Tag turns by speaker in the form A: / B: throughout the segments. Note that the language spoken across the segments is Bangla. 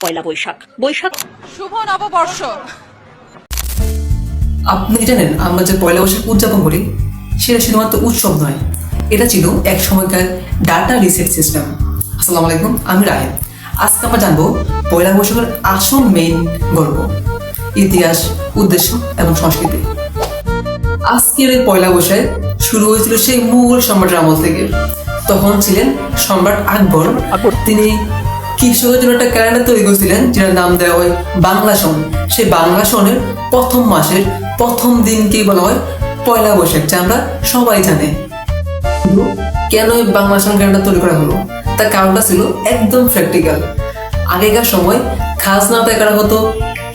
A: পয়লা বৈশাখ। বৈশাখ
B: শুভ নববর্ষ।
C: আপনি কি জানেন আমরা যে পয়লা বৈশাখ উদযাপন করি সেটা শুধুমাত্র উৎসব নয়, এটা ছিল এক সময়কার ডাটা রিসেট সিস্টেম। আসসালামু আলাইকুম, আমি রাহেন। আজকে আমরা জানবো পয়লা বৈশাখের আসল মেইন গল্প, ইতিহাস, উদ্দেশ্য এবং সংস্কৃতি। আজকের এই পয়লা বৈশাখ শুরু হয়েছিল সেই মুঘল সম্রাটের আমল থেকে। তখন ছিলেন সম্রাট আকবর। তিনি কৃষকের জন্য একটা ক্যালেন্ডার তৈরি করেছিলেন যেটার নাম দেওয়া হয় বাংলা সন। সেই বাংলা সনের প্রথম মাসের প্রথম দিনকেই বলা হয় পয়লা বৈশাখ, যা আমরা সবাই জানি। কিন্তু কেন এই বাংলা সন ক্যালেন্ডার তৈরি করা হলো, তার কারণটা ছিল একদম প্র্যাকটিক্যাল। আগেকার সময় খাজনা আদায় করা হতো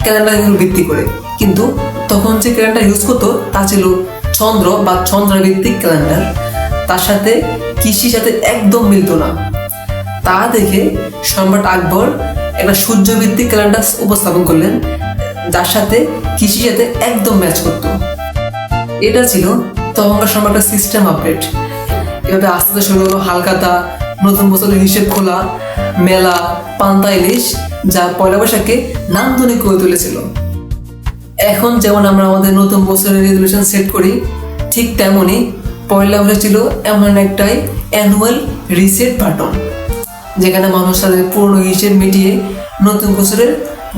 C: ক্যালেন্ডার ভিত্তি করে, কিন্তু তখন যে ক্যালেন্ডার ইউজ করতো তা ছিল চন্দ্র বা চন্দ্রভিত্তিক ক্যালেন্ডার। তার সাথে কৃষির সাথে একদম মিলতো না। তা দেখে সম্রাট আকবর একটা সূর্যভিত্তিক ক্যালেন্ডার উপস্থাপন করলেন, যার সাথে কৃষির সাথে একদম ম্যাচ করতো। এটা ছিল তখনকার সম্রাটের সিস্টেম আপডেট। এভাবে আস্তে আস্তে শুরু হলো হালখাতা, নতুন বছরের হিসেব খোলা, মেলা, পান্তা ইলিশ, যা পয়লা বৈশাখকে নান্দনিক করে তুলেছিল। এখন যেমন আমরা আমাদের নতুন বছরের রেজলিউশন সেট করি, ঠিক তেমনই পয়লা বৈশাখ ছিল এমন একটাই অ্যানুয়াল রিসেট বাটন, যেখানে মানুষ তাদের পুরনো হিসেব মিটিয়ে নতুন বছরের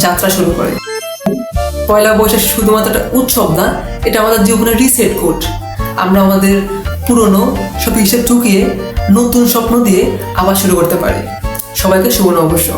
C: যাত্রা শুরু করে। পয়লা বৈশাখ শুধুমাত্র একটা উৎসব না, এটা আমাদের জীবনের রিসেট কোড। আমরা আমাদের পুরনো সব হিসেব ঠুকিয়ে নতুন স্বপ্ন দিয়ে আবার শুরু করতে পারি। সবাইকে শুভ নববর্ষ।